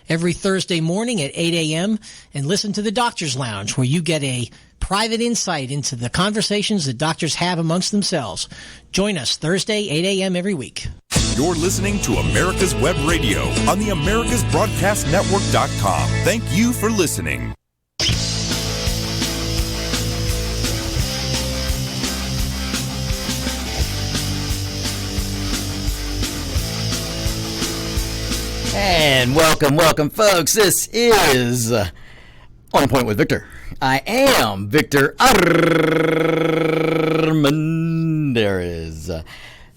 every Thursday morning at 8 a.m. and listen to the Doctor's Lounge, where you get a private insight into the conversations that doctors have amongst themselves. Join us Thursday, 8 a.m. every week. You're listening to America's Web Radio on the AmericasBroadcastNetwork.com. Thank you for listening. And welcome, folks. This is On Point with Victor. I am Victor Armendariz.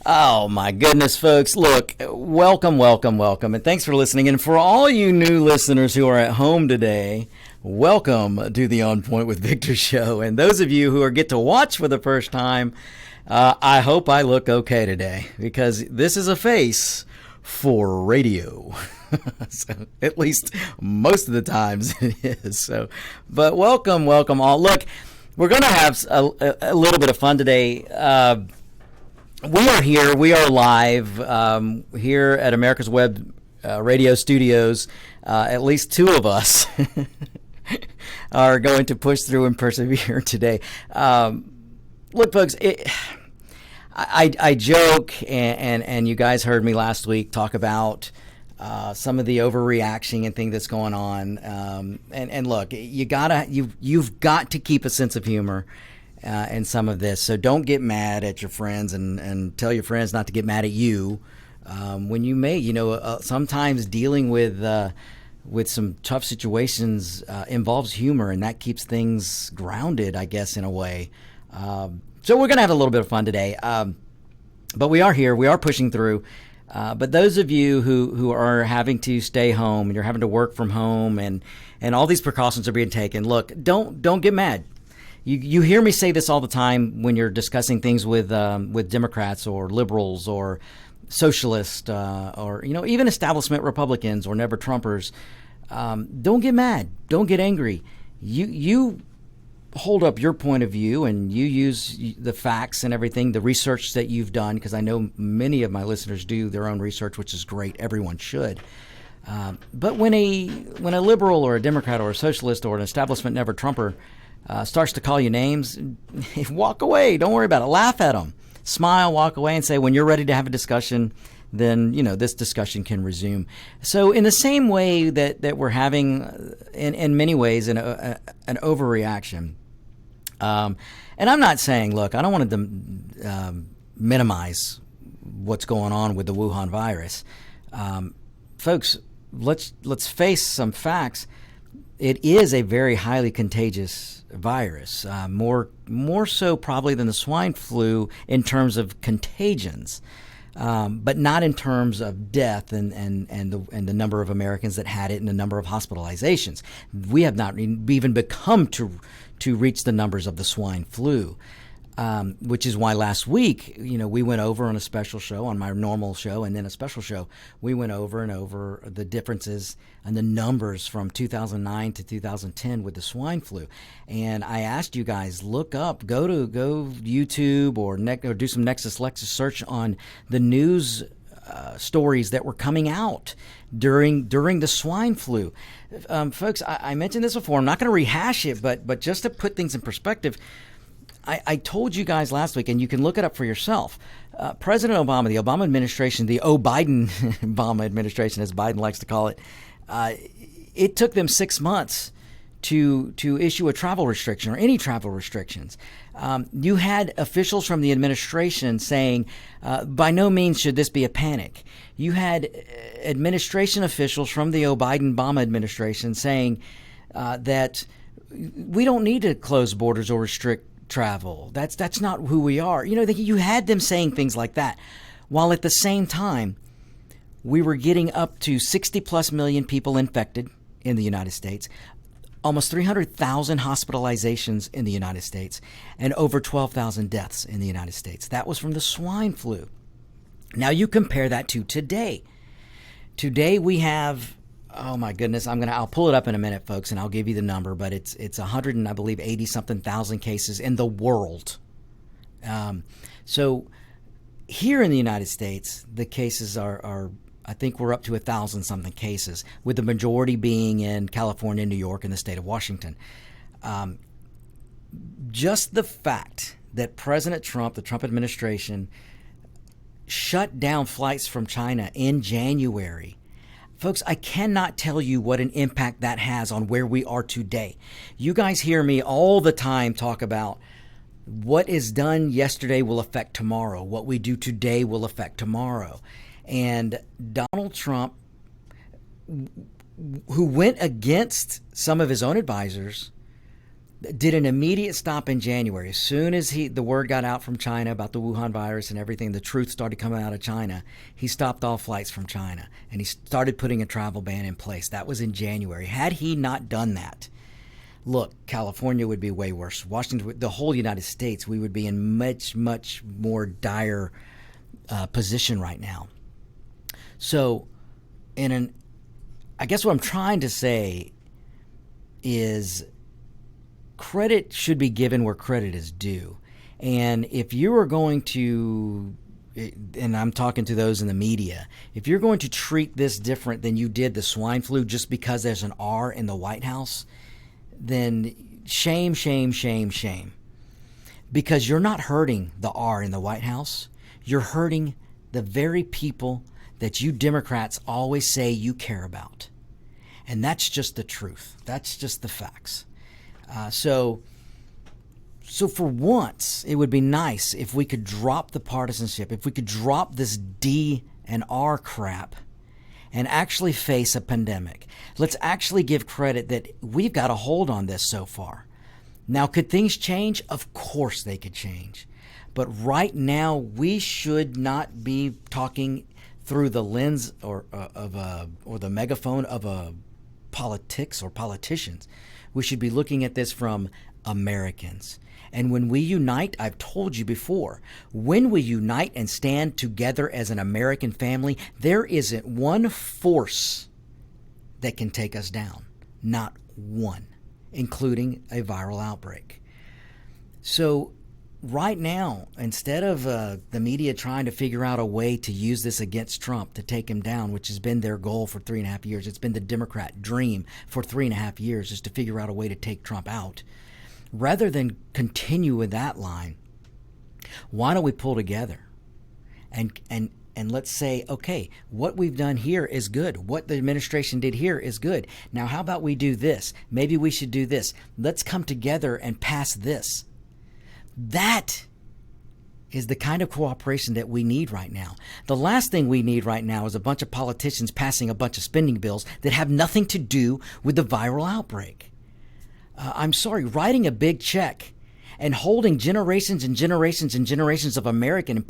Oh, my goodness, folks. Look, welcome, and thanks for listening. And for all you new listeners who are at home today, welcome to the On Point with Victor show. And those of you who get to watch for the first time, I hope I look okay today, because this is a face for radio. So, at least most of the times it is. So, but welcome all. Look, we're going to have a little bit of fun today. We are here. We are live here at America's Web Radio Studios. At least two of us are going to push through and persevere today. Look, folks, I joke, and you guys heard me last week talk about some of the overreaction and thing that's going on. And look, you've got to keep a sense of humor in some of this. So don't get mad at your friends, and tell your friends not to get mad at you when you may. Sometimes dealing with some tough situations involves humor, and that keeps things grounded, I guess, in a way. So we're going to have a little bit of fun today. But we are here. We are pushing through. But those of you who are having to stay home, and you're having to work from home, and all these precautions are being taken, look, don't get mad. You hear me say this all the time when you're discussing things with Democrats or liberals or socialists or even establishment Republicans or never Trumpers. Don't get mad. Don't get angry. You hold up your point of view, and you use the facts and everything, the research that you've done, because I know many of my listeners do their own research, which is great. Everyone should. But when a liberal or a Democrat or a socialist or an establishment never Trumper starts to call you names, walk away. Don't worry about it. Laugh at them. Smile, walk away, and say, when you're ready to have a discussion, then this discussion can resume. So in the same way that we're having, in many ways, an overreaction. And I'm not saying, look, I don't want to minimize what's going on with the Wuhan virus. Folks, let's face some facts. It is a very highly contagious virus, more so probably than the swine flu in terms of contagions, but not in terms of death and the number of Americans that had it and the number of hospitalizations. We have not even become to reach the numbers of the swine flu, which is why last week, we went over on a special show, on my normal show, and then a special show, we went over and over the differences and the numbers from 2009 to 2010 with the swine flu. And I asked you guys, look up, go YouTube or do some Nexus Lexus search on the news stories that were coming out during the swine flu. Folks, I mentioned this before. I'm not going to rehash it, but just to put things in perspective, I told you guys last week, and you can look it up for yourself. President Obama, the Obama administration, the Biden Obama administration, as Biden likes to call it, it took them 6 months to issue a travel restriction or any travel restrictions. You had officials from the administration saying, by no means should this be a panic. You had administration officials from the Biden-Obama administration saying that we don't need to close borders or restrict travel. That's not who we are. You had them saying things like that, while at the same time, we were getting up to 60 plus million people infected in the United States, almost 300,000 hospitalizations in the United States, and over 12,000 deaths in the United States. That was from the swine flu. Now you compare that to today. Today we have, oh my goodness, I'll pull it up in a minute, folks, and I'll give you the number, but it's 100 and I believe 80 something thousand cases in the world. So here in the United States, the cases are I think we're up to 1,000-something cases, with the majority being in California, New York, and the state of Washington. Just the fact that President Trump, the Trump administration, shut down flights from China in January. Folks, I cannot tell you what an impact that has on where we are today. You guys hear me all the time talk about what is done yesterday will affect tomorrow. What we do today will affect tomorrow. And Donald Trump, who went against some of his own advisors, did an immediate stop in January. As soon as the word got out from China about the Wuhan virus and everything, the truth started coming out of China, he stopped all flights from China and he started putting a travel ban in place. That was in January. Had he not done that, look, California would be way worse. Washington, the whole United States, we would be in much, much more dire position right now. So, I guess what I'm trying to say is credit should be given where credit is due. And if you are going to, and I'm talking to those in the media, if you're going to treat this different than you did the swine flu just because there's an R in the White House, then shame, shame, shame, shame. Because you're not hurting the R in the White House. You're hurting the very people that you Democrats always say you care about. And that's just the truth. That's just the facts. So for once, it would be nice if we could drop the partisanship, if we could drop this D and R crap and actually face a pandemic. Let's actually give credit that we've got a hold on this so far. Now, could things change? Of course they could change. But right now, we should not be talking through the lens or the megaphone of politics or politicians. We should be looking at this from Americans. And when we unite, I've told you before, when we unite and stand together as an American family, there isn't one force that can take us down. Not one, including a viral outbreak. So right now, instead of the media trying to figure out a way to use this against Trump to take him down, which has been their goal for 3.5 years, it's been the Democrat dream for 3.5 years, is to figure out a way to take Trump out. Rather than continue with that line, why don't we pull together and let's say, okay, what we've done here is good. What the administration did here is good. Now, how about we do this? Maybe we should do this. Let's come together and pass this. That is the kind of cooperation that we need right now. The last thing we need right now is a bunch of politicians passing a bunch of spending bills that have nothing to do with the viral outbreak. I'm sorry, writing a big check and holding generations and generations and generations of Americans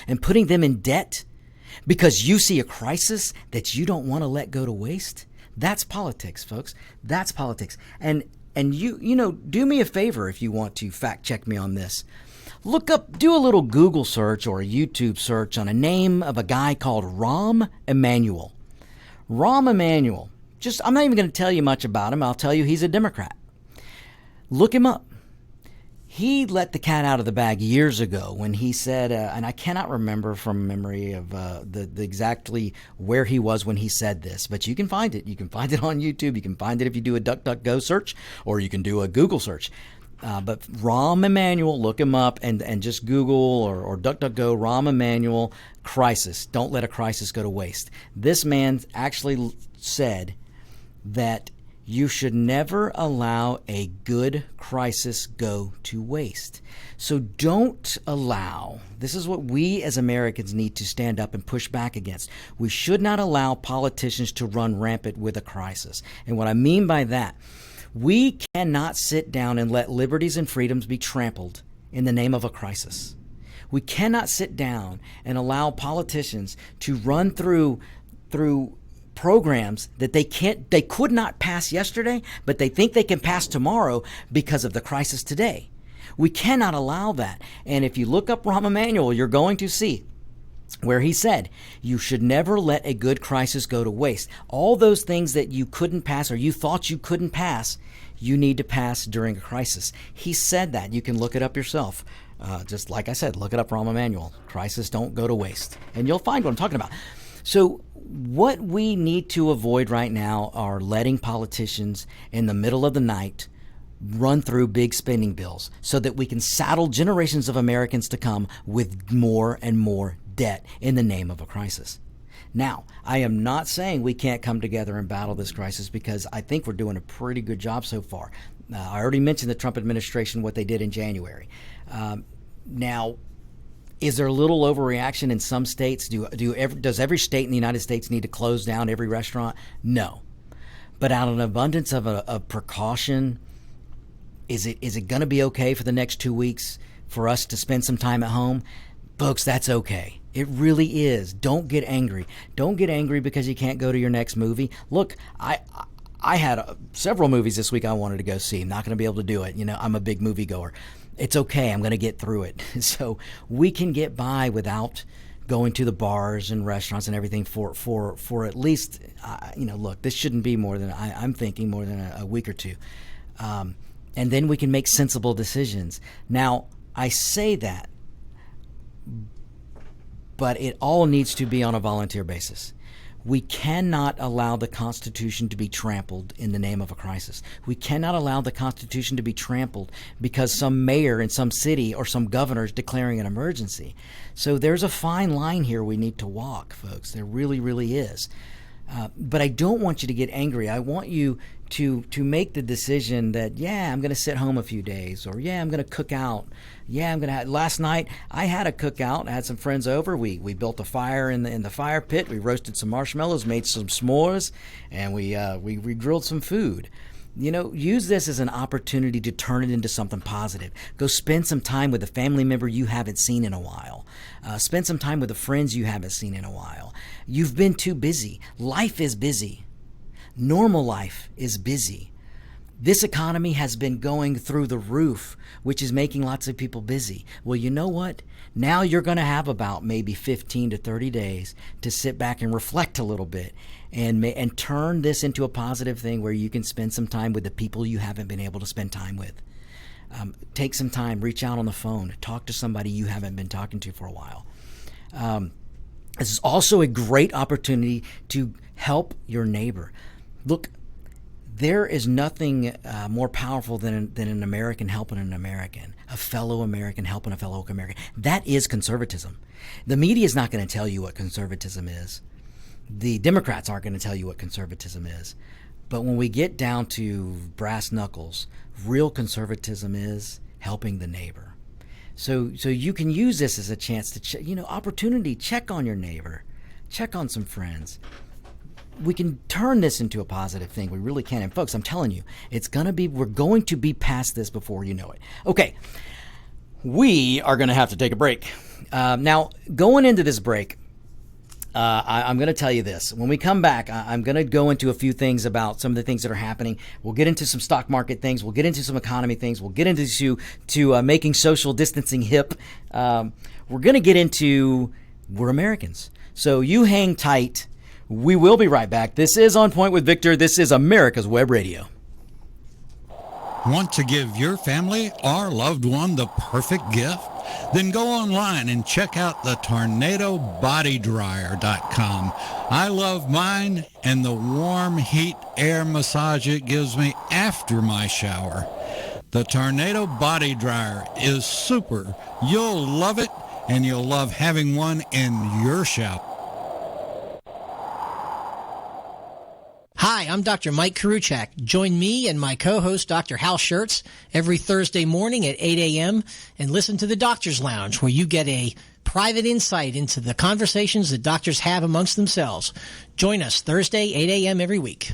and putting them in debt because you see a crisis that you don't want to let go to waste. That's politics, folks. That's politics. And you know, do me a favor if you want to fact check me on this. Do a little Google search or a YouTube search on a name of a guy called Rahm Emanuel. Rahm Emanuel. I'm not even going to tell you much about him. I'll tell you he's a Democrat. Look him up. He let the cat out of the bag years ago when he said, and I cannot remember from memory of the exactly where he was when he said this, but you can find it. You can find it on YouTube. You can find it if you do a DuckDuckGo search, or you can do a Google search. But Rahm Emanuel, look him up and just Google or DuckDuckGo, Rahm Emanuel, crisis. Don't let a crisis go to waste. This man actually said that you should never allow a good crisis go to waste. So don't allow, this is what we as Americans need to stand up and push back against. We should not allow politicians to run rampant with a crisis. And what I mean by that, we cannot sit down and let liberties and freedoms be trampled in the name of a crisis. We cannot sit down and allow politicians to run through programs that they could not pass yesterday, but they think they can pass tomorrow because of the crisis today. We cannot allow that. And if you look up Rahm Emanuel, you're going to see where he said, you should never let a good crisis go to waste. All those things that you couldn't pass or you thought you couldn't pass, you need to pass during a crisis. He said that. You can look it up yourself. Just like I said, look it up, Rahm Emanuel. Crisis don't go to waste. And you'll find what I'm talking about. So what we need to avoid right now are letting politicians in the middle of the night run through big spending bills so that we can saddle generations of Americans to come with more and more debt in the name of a crisis. Now, I am not saying we can't come together and battle this crisis, because I think we're doing a pretty good job so far. I already mentioned the Trump administration, what they did in January. Now, is there a little overreaction in some states? Does every state in the United States need to close down every restaurant? No. But out of an abundance of precaution, is it going to be okay for the next 2 weeks for us to spend some time at home? Folks, that's okay. It really is. Don't get angry. Don't get angry because you can't go to your next movie. Look, I had several movies this week I wanted to go see. I'm not going to be able to do it. I'm a big moviegoer. It's okay. I'm going to get through it. So we can get by without going to the bars and restaurants and everything for at least, look, this shouldn't be more than, I'm thinking more than a week or two. And then we can make sensible decisions. Now, I say that, but it all needs to be on a volunteer basis. We cannot allow the Constitution to be trampled in the name of a crisis. We cannot allow the Constitution to be trampled because some mayor in some city or some governor is declaring an emergency. So there's a fine line here we need to walk, folks. There really, really is. But I don't want you to get angry. I want you to make the decision that, I'm going to sit home a few days, or I'm going to cook out. Last night I had a cookout. I had some friends over. We built a fire in the fire pit. We roasted some marshmallows, made some s'mores, and we grilled some food. Use this as an opportunity to turn it into something positive. Go spend some time with a family member you haven't seen in a while. Spend some time with the friends you haven't seen in a while. You've been too busy. Life is busy. Normal life is busy. This economy has been going through the roof, which is making lots of people busy. Well, you know what? Now you're going to have about maybe 15 to 30 days to sit back and reflect a little bit and turn this into a positive thing where you can spend some time with the people you haven't been able to spend time with. Take some time, reach out on the phone, talk to somebody you haven't been talking to for a while. This is also a great opportunity to help your neighbor. Look, there is nothing more powerful than an American helping an American, a fellow American helping a fellow American. That is conservatism. The media is not going to tell you what conservatism is. The Democrats aren't going to tell you what conservatism is. But when we get down to brass knuckles, real conservatism is helping the neighbor. So you can use this as a chance to, opportunity, check on your neighbor, check on some friends. We can turn this into a positive thing. We really can. And folks, I'm telling you, we're going to be past this before you know it. Okay. We are going to have to take a break. Now, going into this break, I'm going to tell you this. When we come back, I'm going to go into a few things about some of the things that are happening. We'll get into some stock market things. We'll get into some economy things. We'll get into making social distancing hip. We're going to get into we're Americans. So you hang tight. We will be right back. This is On Point with Victor. This is America's Web Radio. Want to give your family or loved one the perfect gift? Then go online and check out the TornadoBodyDryer.com. I love mine and the warm heat air massage it gives me after my shower. The Tornado Body Dryer is super. You'll love it, and you'll love having one in your shower. Hi, I'm Dr. Mike Karuchak. Join me and my co-host, Dr. Hal Schertz, every Thursday morning at 8 a.m. and listen to the Doctor's Lounge, where you get a private insight into the conversations that doctors have amongst themselves. Join us Thursday, 8 a.m. every week.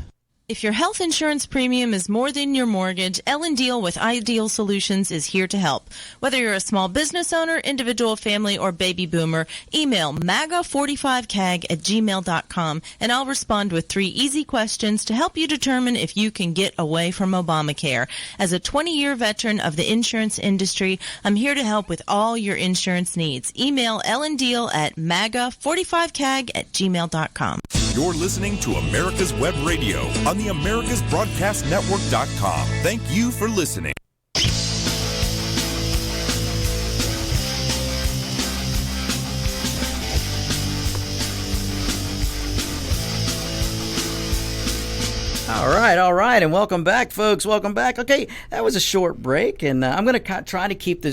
If your health insurance premium is more than your mortgage, Ellen Deal with Ideal Solutions is here to help. Whether you're a small business owner, individual, family, or baby boomer, email MAGA45CAG@gmail.com and I'll respond with 3 easy questions to help you determine if you can get away from Obamacare. As a 20-year veteran of the insurance industry, I'm here to help with all your insurance needs. Email Ellen Deal at MAGA45CAG@gmail.com. You're listening to America's Web Radio on the AmericasBroadcastNetwork.com. Thank you for listening. All right, and welcome back, folks. Welcome back. Okay, that was a short break, and I'm going to try to keep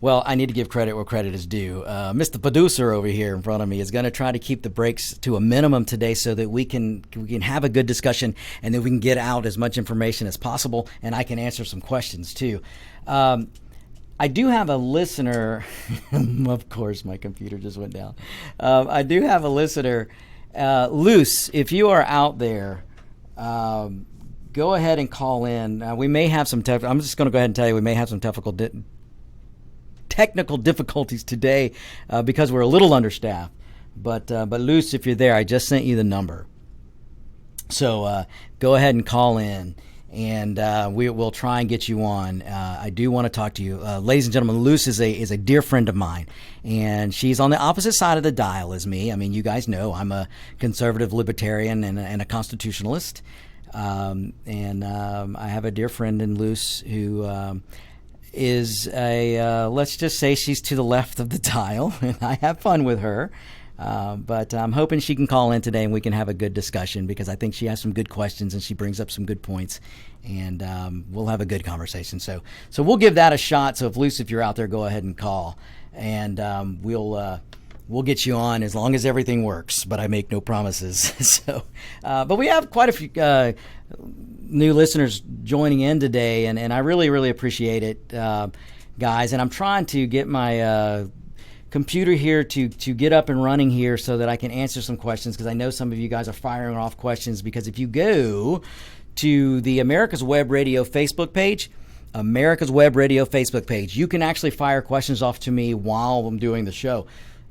well, I need to give credit where credit is due. Mr. Producer over here in front of me is going to try to keep the breaks to a minimum today so that we can have a good discussion and then we can get out as much information as possible, and I can answer some questions too. I do have a listener. Of course, my computer just went down. I do have a listener. Luce, if you are out there, go ahead and call in. We may have some I'm just going to go ahead and tell you we may have some technical difficulties today because we're a little understaffed. But Luce, if you're there, I just sent you the number. So go ahead and call in, and we'll try and get you on. I do want to talk to you. Ladies and gentlemen, Luce is a dear friend of mine, and she's on the opposite side of the dial as me. I mean, you guys know I'm a conservative libertarian and a constitutionalist. I have a dear friend in Luce who is let's just say she's to the left of the dial, and I have fun with her. But I'm hoping she can call in today and we can have a good discussion, because I think she has some good questions and she brings up some good points, and we'll have a good conversation. So we'll give that a shot. So if you're out there, go ahead and call, and we'll get you on as long as everything works, but I make no promises. But we have quite a few new listeners joining in today, and I really, really appreciate it, guys. And I'm trying to get my computer here to get up and running here so that I can answer some questions, because I know some of you guys are firing off questions. Because if you go to the America's Web Radio Facebook page, you can actually fire questions off to me while I'm doing the show.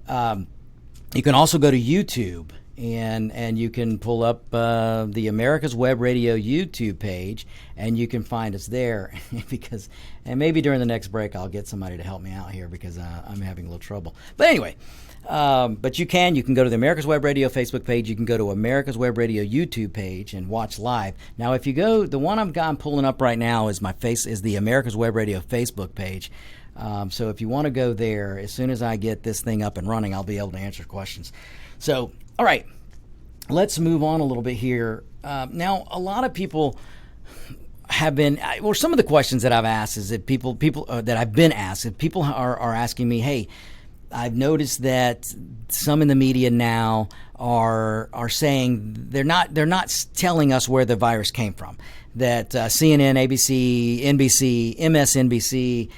You can also go to YouTube, and you can pull up the America's Web Radio YouTube page, and you can find us there. And maybe during the next break I'll get somebody to help me out here, because I'm having a little trouble. But anyway, but you can go to the America's Web Radio Facebook page. You can go to America's Web Radio YouTube page and watch live. Now, if you go, the one I'm pulling up right now is the America's Web Radio Facebook page. So if you want to go there, as soon as I get this thing up and running, I'll be able to answer questions. So, all right, let's move on a little bit here. Now, a lot of people have been, some of the questions that I've asked is that people that I've been asked, if people are asking me, hey, I've noticed that some in the media now are saying they're not telling us where the virus came from. That CNN, ABC, NBC, MSNBC,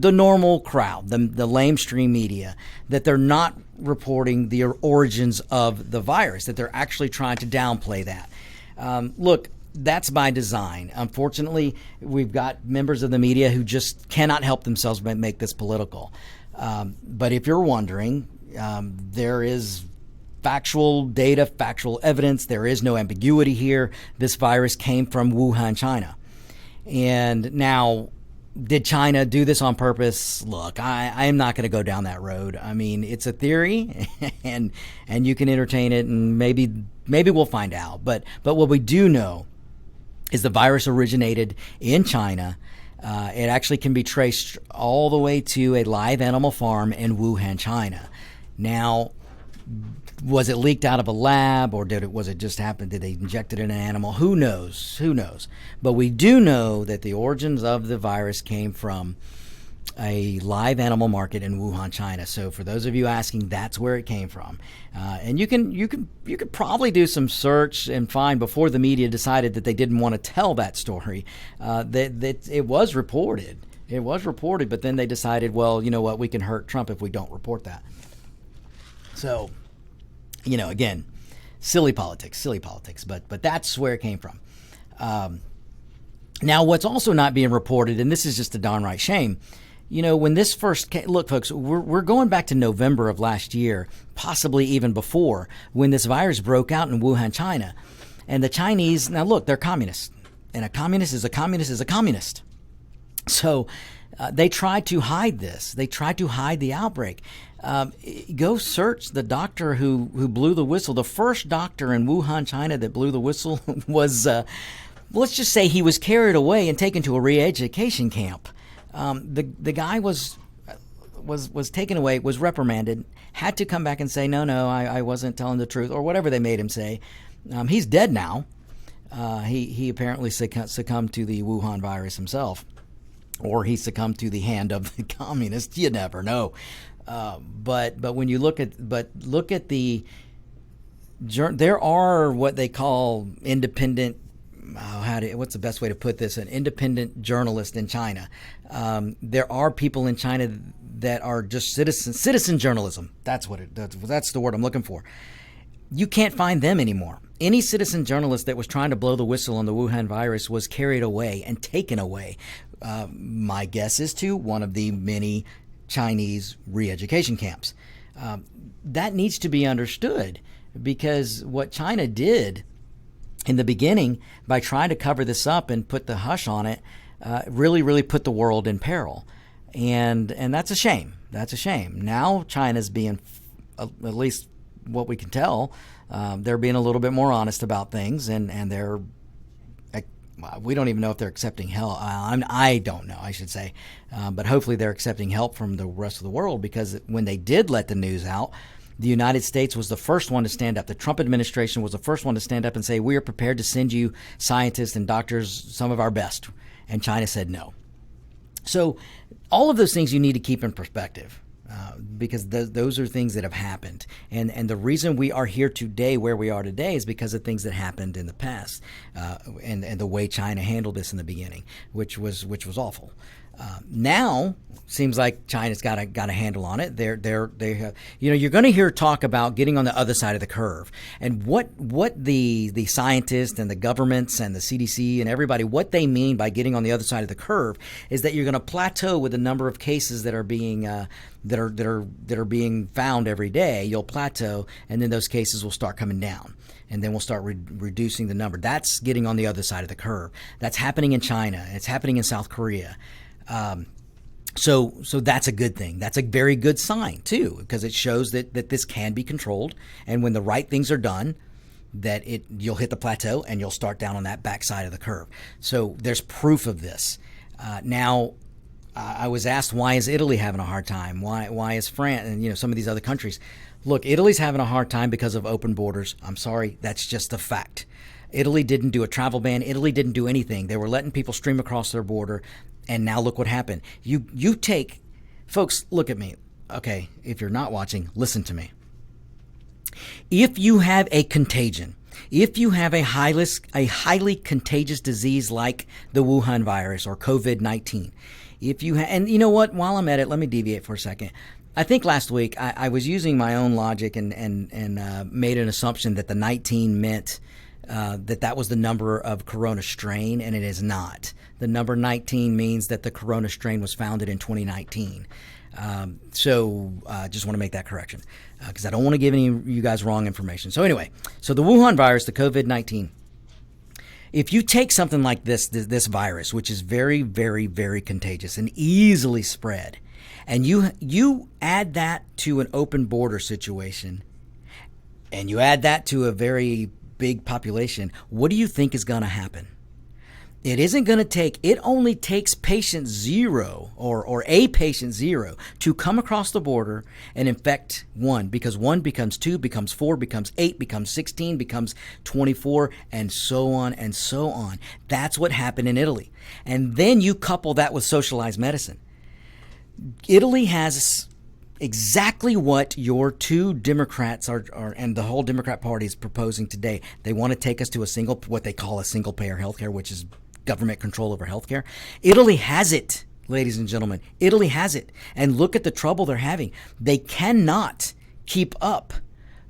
the normal crowd, the lamestream media, that they're not reporting the origins of the virus, that they're actually trying to downplay that. Look, that's by design. Unfortunately, we've got members of the media who just cannot help themselves but make this political. But if you're wondering, there is factual data, factual evidence. There is no ambiguity here. This virus came from Wuhan, China. And now, did China do this on purpose? Look, I am not going to go down that road. I mean, it's a theory, and you can entertain it, and maybe we'll find out. But what we do know is the virus originated in China. It actually can be traced all the way to a live animal farm in Wuhan, China. Now, was it leaked out of a lab, or was it just happen? Did they inject it in an animal? Who knows? But we do know that the origins of the virus came from a live animal market in Wuhan, China. So for those of you asking, that's where it came from. And you could probably do some search and find, before the media decided that they didn't want to tell that story, that it was reported. It was reported, but then they decided, well, you know what, we can hurt Trump if we don't report that. So, again, silly politics, but that's where it came from. Now, what's also not being reported, and this is just a darn right shame, when this first came, look, folks, we're going back to November of last year, possibly even before, when this virus broke out in Wuhan, China. And the Chinese, now look, they're communists, and a communist is a communist is a communist. So they tried to hide this. They tried to hide the outbreak. Go search the doctor who blew the whistle. The first doctor in Wuhan, China that blew the whistle was, let's just say he was carried away and taken to a re-education camp. The guy was taken away, was reprimanded, had to come back and say, no, I wasn't telling the truth, or whatever they made him say. He's dead now. He apparently succumbed to the Wuhan virus himself, or he succumbed to the hand of the communists. You never know. But when you look at the, there are what they call independent. What's the best way to put this? An independent journalist in China. There are people in China that are just citizen journalism. That's the word I'm looking for. You can't find them anymore. Any citizen journalist that was trying to blow the whistle on the Wuhan virus was carried away and taken away. My guess is to one of the many Chinese re-education camps. That needs to be understood, because what China did in the beginning by trying to cover this up and put the hush on it really, really put the world in peril. And that's a shame. That's a shame. Now China's being, at least what we can tell, they're being a little bit more honest about things, and they're, we don't even know if they're accepting help. I don't know, I should say. But hopefully they're accepting help from the rest of the world, because when they did let the news out, the United States was the first one to stand up. The Trump administration was the first one to stand up and say, we are prepared to send you scientists and doctors, some of our best. And China said no. So all of those things you need to keep in perspective. Because those are things that have happened. And the reason we are here today where we are today is because of things that happened in the past, and the way China handled this in the beginning, which was awful. Now seems like China's got a handle on it. They have, you're going to hear talk about getting on the other side of the curve, and what the scientists and the governments and the CDC and everybody, what they mean by getting on the other side of the curve is that you're going to plateau with the number of cases that are being that are being found every day. You'll plateau, and then those cases will start coming down. And then we'll start reducing the number. That's getting on the other side of the curve. That's happening in China. It's happening in South Korea. So that's a good thing. That's a very good sign too, because it shows that this can be controlled. And when the right things are done, you'll hit the plateau and you'll start down on that backside of the curve. So there's proof of this. Now, I was asked, why is Italy having a hard time? Why is France and some of these other countries? Look, Italy's having a hard time because of open borders. I'm sorry, that's just a fact. Italy didn't do a travel ban. Italy didn't do anything. They were letting people stream across their border, and now look what happened. You take, folks, look at me. Okay, if you're not watching, listen to me. If you have a contagion, if you have a highly contagious disease like the Wuhan virus or COVID-19, and you know what? While I'm at it, let me deviate for a second. I think last week I was using my own logic and made an assumption that the 19 meant that was the number of corona strain, and it is not. The number 19 means that the corona strain was founded in 2019. So just want to make that correction because I don't want to give any of you guys wrong information. So anyway, so the Wuhan virus, the COVID-19, if you take something like this virus, which is very, very, very contagious and easily spread, and you add that to an open border situation, and you add that to a very big population, what do you think is going to happen? It only takes patient zero or a patient zero to come across the border and infect one, because one becomes 2, becomes 4, becomes 8, becomes 16, becomes 24, and so on and so on. That's what happened in Italy. And then you couple that with socialized medicine. Italy has exactly what your two Democrats are and the whole Democrat Party is proposing today. They want to take us to what they call a single payer healthcare, which is government control over healthcare. Italy has it, ladies and gentlemen. Italy has it. And look at the trouble they're having. They cannot keep up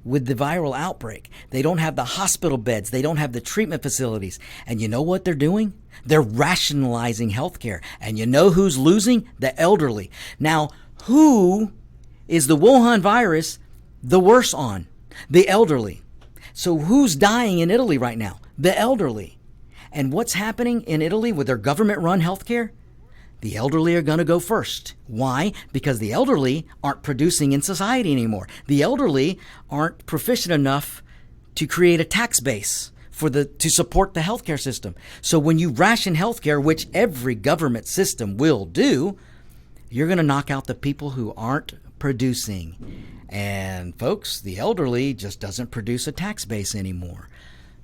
with the viral outbreak. They don't have the hospital beds. They don't have the treatment facilities. And you know what they're doing? They're rationalizing healthcare. And you know who's losing? The elderly. Now, who is the Wuhan virus the worst on? The elderly. So who's dying in Italy right now? The elderly. And what's happening in Italy with their government-run healthcare? The elderly are going to go first. Why? Because the elderly aren't producing in society anymore. The elderly aren't proficient enough to create a tax base to support the healthcare system. So when you ration healthcare, which every government system will do, you're going to knock out the people who aren't producing. And folks, the elderly just doesn't produce a tax base anymore.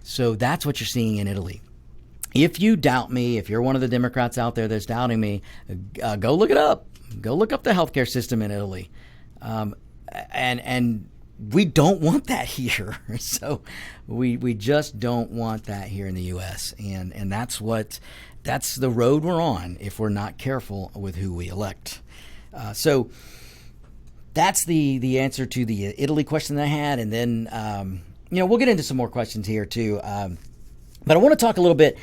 So that's what you're seeing in Italy. If you doubt me, if you're one of the Democrats out there that's doubting me, go look it up. Go look up the healthcare system in Italy. And we don't want that here. So we just don't want that here in the U.S. And that's the road we're on if we're not careful with who we elect. So that's the answer to the Italy question that I had. And then, we'll get into some more questions here too. But I want to talk a little bit.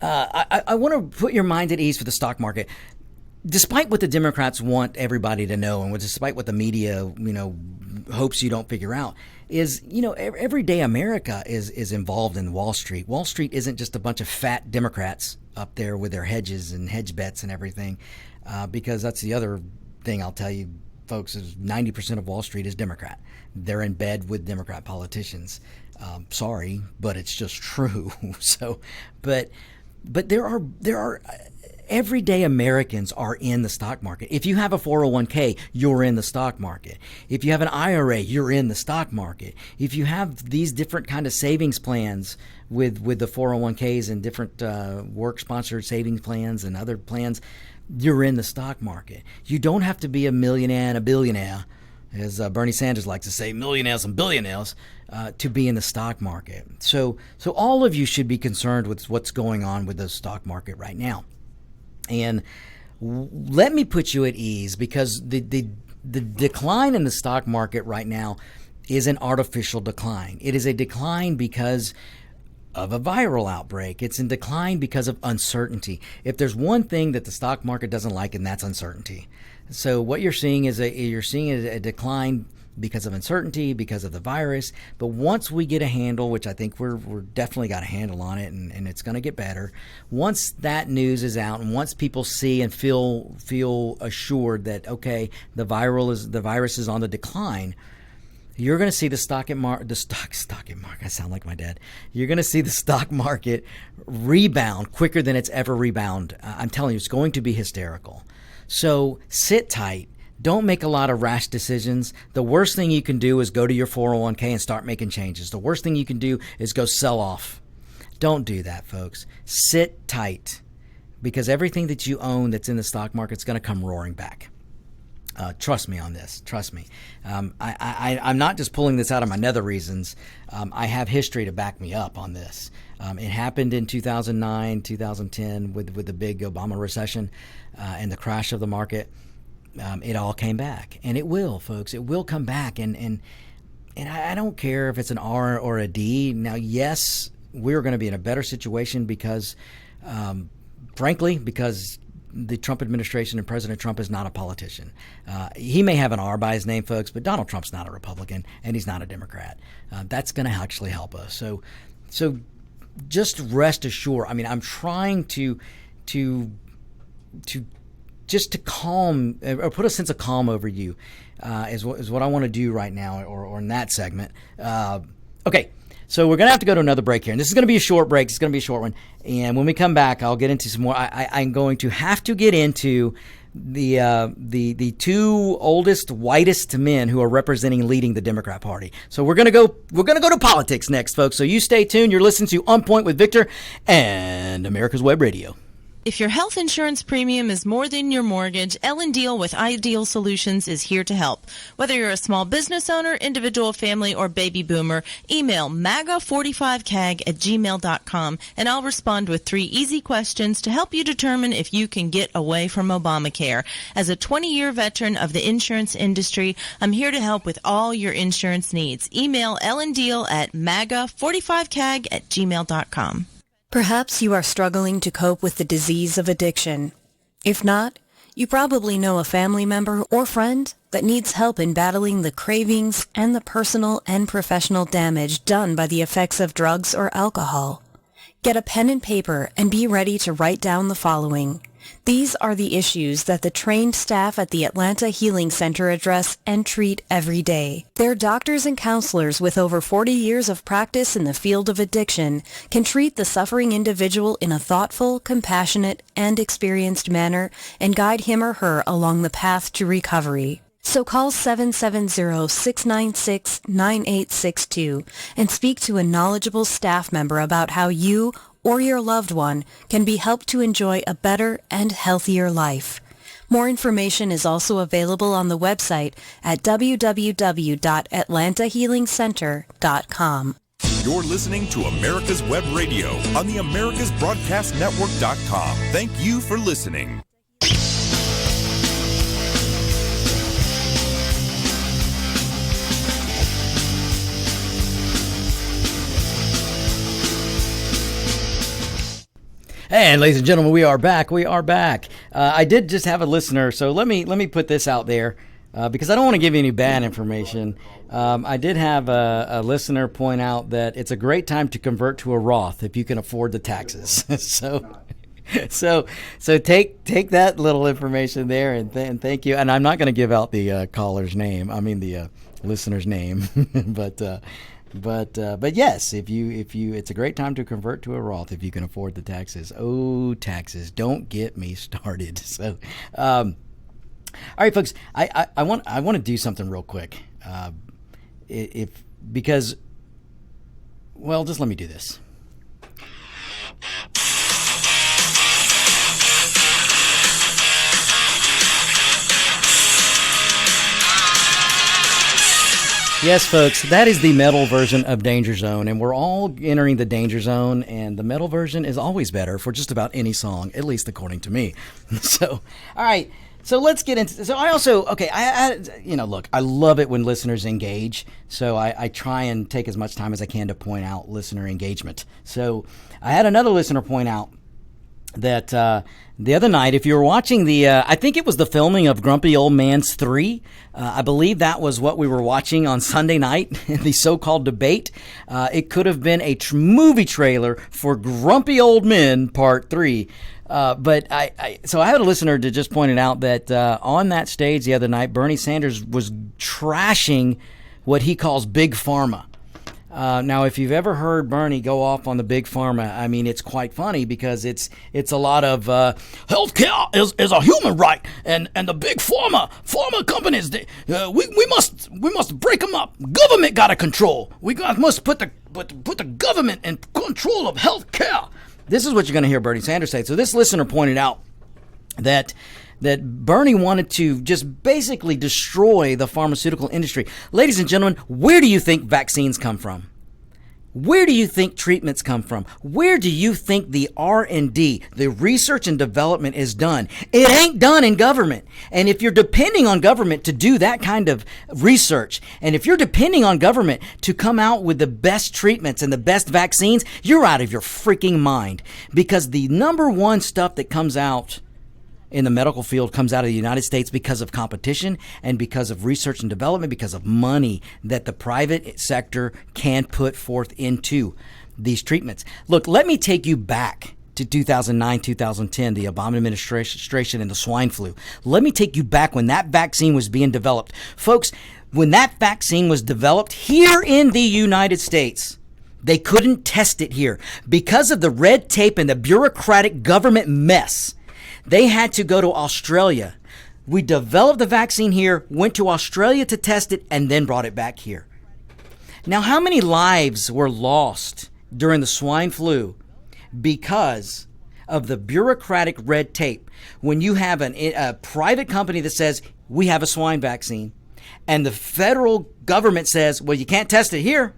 I want to put your mind at ease for the stock market. Despite what the Democrats want everybody to know, and despite what the media, hopes you don't figure out, is, everyday America is involved in Wall Street. Wall Street isn't just a bunch of fat Democrats up there with their hedges and hedge bets and everything, because that's the other thing I'll tell you, folks, is 90% of Wall Street is Democrat. They're in bed with Democrat politicians. Sorry, but it's just true. So, but there are everyday Americans are in the stock market. If you have a 401k, you're in the stock market. If you have an IRA, you're in the stock market. If you have these different kind of savings plans with the 401ks and different work-sponsored savings plans and other plans, you're in the stock market. You don't have to be a millionaire and a billionaire, as Bernie Sanders likes to say, millionaires and billionaires, to be in the stock market. So all of you should be concerned with what's going on with the stock market right now. And let me put you at ease, because the decline in the stock market right now is an artificial decline. It is a decline because of a viral outbreak. It's in decline because of uncertainty. If there's one thing that the stock market doesn't like, and that's uncertainty. So what you're seeing is a decline because of uncertainty, because of the virus. But once we get a handle, which I think we're definitely got a handle on it, and it's going to get better. Once that news is out, and once people see and feel assured that, okay, the virus is on the decline, you're going to see the stock market. I sound like my dad. You're going to see the stock market rebound quicker than it's ever rebounded. I'm telling you, it's going to be hysterical. So sit tight. Don't make a lot of rash decisions. The worst thing you can do is go to your 401k and start making changes. The worst thing you can do is go sell off. Don't do that, folks. Sit tight, because everything that you own that's in the stock market is going to come roaring back. Trust me on this. Trust me. I'm not just pulling this out of my nether reasons. I have history to back me up on this. It happened in 2009, 2010 with the big Obama recession and the crash of the market. It all came back, and it will, folks. It will come back, and I don't care if it's an R or a D. Now, yes, we're going to be in a better situation because, frankly, because the Trump administration and President Trump is not a politician. He may have an R by his name, folks, but Donald Trump's not a Republican, and he's not a Democrat. That's going to actually help us. So just rest assured. I mean, I'm trying to calm or put a sense of calm over you is what I want to do right now, or in that segment. Okay, so we're going to have to go to another break here. And this is going to be a short break. It's going to be a short one. And when we come back, I'll get into some more. I'm going to have to get into the two oldest, whitest men who are representing leading the Democrat Party. So we're going to go to politics next, folks. So you stay tuned. You're listening to On Point with Victor and America's Web Radio. If your health insurance premium is more than your mortgage, Ellen Deal with Ideal Solutions is here to help. Whether you're a small business owner, individual, family, or baby boomer, email maga45cag@gmail.com and I'll respond with 3 easy questions to help you determine if you can get away from Obamacare. As a 20-year veteran of the insurance industry, I'm here to help with all your insurance needs. Email Ellen Deal at maga45cag@gmail.com. Perhaps you are struggling to cope with the disease of addiction. If not, you probably know a family member or friend that needs help in battling the cravings and the personal and professional damage done by the effects of drugs or alcohol. Get a pen and paper and be ready to write down the following. These are the issues that the trained staff at the Atlanta Healing Center address and treat every day. Their doctors and counselors with over 40 years of practice in the field of addiction can treat the suffering individual in a thoughtful, compassionate, and experienced manner and guide him or her along the path to recovery. So call 770-696-9862 and speak to a knowledgeable staff member about how you or your loved one can be helped to enjoy a better and healthier life. More information is also available on the website at www.atlantahealingcenter.com. You're listening to America's Web Radio on the AmericasBroadcastNetwork.com. Thank you for listening. And ladies and gentlemen, we are back. I did just have a listener, so let me put this out there because I don't want to give you any bad information. I did have a listener point out that it's a great time to convert to a Roth if you can afford the taxes. So take that little information there and thank you. And I'm not going to give out the caller's name. I mean the listener's name, But yes, if you it's a great time to convert to a Roth if you can afford the taxes. Oh, taxes! Don't get me started. So, all right, folks, I want to do something real quick. Because just let me do this. Yes, folks, that is the metal version of Danger Zone, and we're all entering the Danger Zone, and the metal version is always better for just about any song, at least according to me. So, all right, so let's get into. So I also look, I love it when listeners engage, so I try and take as much time as I can to point out listener engagement. So I had another listener point out that the other night, if you were watching I think it was the filming of Grumpy Old Man's 3, I believe that was what we were watching on Sunday night, the so-called debate. It could have been a movie trailer for Grumpy Old Men Part 3. But so I had a listener to just point it out that on that stage the other night, Bernie Sanders was trashing what he calls Big Pharma. Now, if you've ever heard Bernie go off on the Big Pharma, I mean, it's quite funny because it's a lot of healthcare is a human right, and the Big Pharma companies, we must break them up. Government got to control. Must put the government in control of healthcare. This is what you're going to hear Bernie Sanders say. So this listener pointed out that Bernie wanted to just basically destroy the pharmaceutical industry. Ladies and gentlemen, where do you think vaccines come from? Where do you think treatments come from? Where do you think the R&D, the research and development is done? It ain't done in government. And if you're depending on government to do that kind of research, and if you're depending on government to come out with the best treatments and the best vaccines, you're out of your freaking mind. Because the number one stuff that comes out in the medical field comes out of the United States because of competition and because of research and development, because of money that the private sector can put forth into these treatments. Look, let me take you back to 2009, 2010, the Obama administration and the swine flu. Let me take you back when that vaccine was being developed. Folks, when that vaccine was developed here in the United States, they couldn't test it here because of the red tape and the bureaucratic government mess. They had to go to Australia. We developed the vaccine here, went to Australia to test it, and then brought it back here. Now, how many lives were lost during the swine flu because of the bureaucratic red tape? When you have a private company that says, we have a swine vaccine, and the federal government says, well, you can't test it here.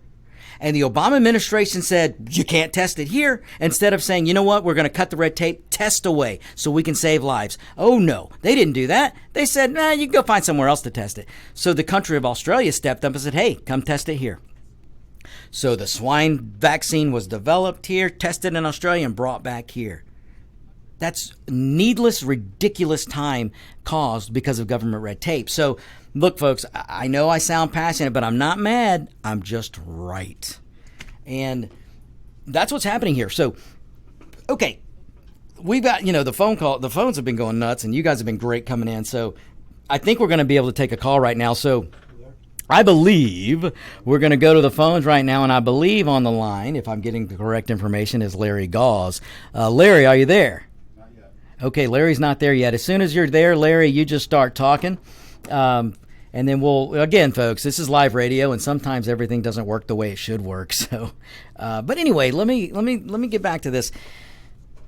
And the Obama administration said, you can't test it here. Instead of saying, you know what, we're going to cut the red tape, test away so we can save lives. Oh, no, they didn't do that. They said, nah, you can go find somewhere else to test it. So the country of Australia stepped up and said, hey, come test it here. So the swine vaccine was developed here, tested in Australia, and brought back here. That's needless, ridiculous time caused because of government red tape. So, look, folks, I know I sound passionate, but I'm not mad. I'm just right. And that's what's happening here. So, okay, we've got, the phone call. The phones have been going nuts, and you guys have been great coming in. So, I think we're going to be able to take a call right now. So, I believe we're going to go to the phones right now, and I believe on the line, if I'm getting the correct information, is Larry Gauze. Larry, are you there? Okay, Larry's not there yet. As soon as you're there, Larry, you just start talking. And then we'll, again, folks, this is live radio, and sometimes everything doesn't work the way it should work. So, but anyway, let me get back to this.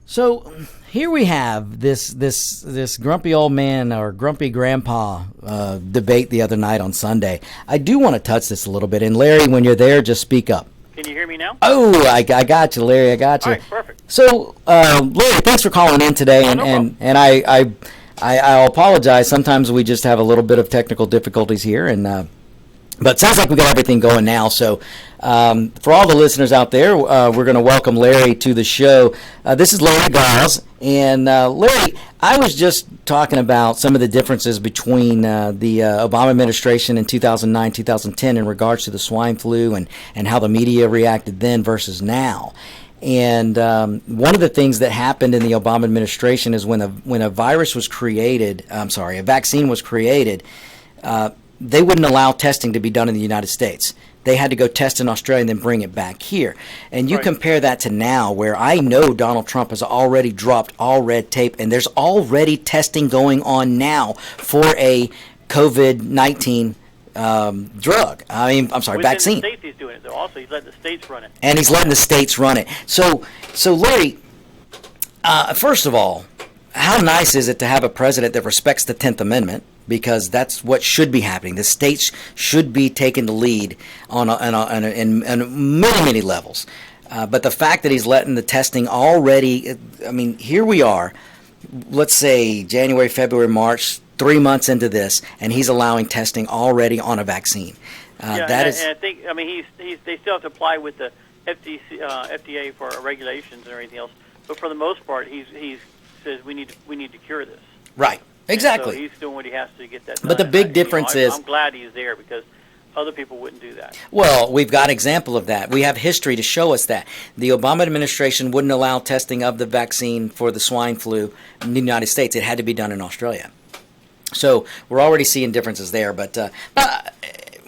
So here we have this grumpy old man or grumpy grandpa debate the other night on Sunday. I do want to touch this a little bit. And Larry, when you're there, just speak up. Can you hear me now? Oh, I got you, Larry. I got you. All right, perfect. So, Larry, thanks for calling in today. And I apologize. Sometimes we just have a little bit of technical difficulties here, but it sounds like we got everything going now. So for all the listeners out there, we're going to welcome Larry to the show. This is Larry Giles. And Larry, I was just talking about some of the differences between the Obama administration in 2009, 2010 in regards to the swine flu and how the media reacted then versus now. And one of the things that happened in the Obama administration is when a virus was created, a vaccine was created, they wouldn't allow testing to be done in the United States. They had to go test in Australia and then bring it back here. And you compare that to now, where I know Donald Trump has already dropped all red tape, and there's already testing going on now for a COVID-19 drug. Vaccine. The states he's doing it, though. Also, he's letting the states run it. And he's letting the states run it. So Larry, first of all, how nice is it to have a president that respects the 10th Amendment? Because that's what should be happening. The states should be taking the lead on many levels. But the fact that he's letting the testing already, here we are, let's say January, February, March, 3 months into this, and he's allowing testing already on a vaccine. And I think, they still have to apply with the FDA for regulations and everything else. But for the most part, he says we need to cure this. Right. Exactly. So he's doing what he has to get that done. But the big difference is, I'm glad he's there because other people wouldn't do that. Well, we've got example of that. We have history to show us that. The Obama administration wouldn't allow testing of the vaccine for the swine flu in the United States. It had to be done in Australia. So we're already seeing differences there. But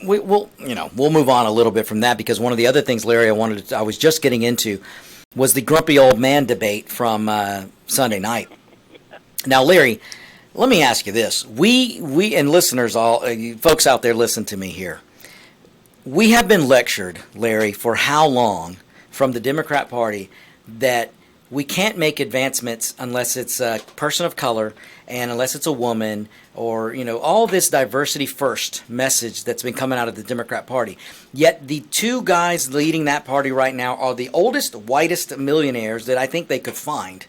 we'll move on a little bit from that, because one of the other things, Larry, I was just getting into was the grumpy old man debate from Sunday night. Now, Larry, let me ask you this. We and listeners, all folks out there, listen to me here. We have been lectured, Larry, for how long from the Democrat Party that we can't make advancements unless it's a person of color and unless it's a woman, or, all this diversity first message that's been coming out of the Democrat Party. Yet the two guys leading that party right now are the oldest, whitest millionaires that I think they could find.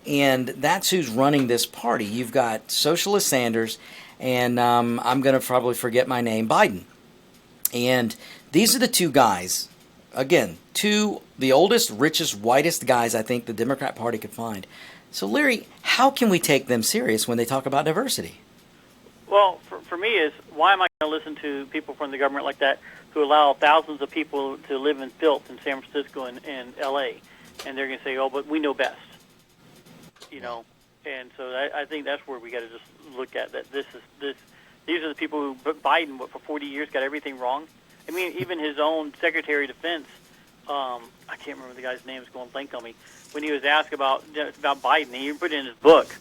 And that's who's running this party. You've got Socialist Sanders, and I'm going to probably forget my name, Biden. And these are the two guys, again, the oldest, richest, whitest guys I think the Democrat Party could find. So, Larry, how can we take them serious when they talk about diversity? Well, for me is, why am I going to listen to people from the government like that who allow thousands of people to live in filth in San Francisco and L.A., and they're going to say, oh, but we know best. And so I think that's where we got to just look at that. These are the people who Biden for 40 years got everything wrong. Even his own Secretary of Defense, I can't remember the guy's name, it's going blank on me. When he was asked about Biden, he put in his book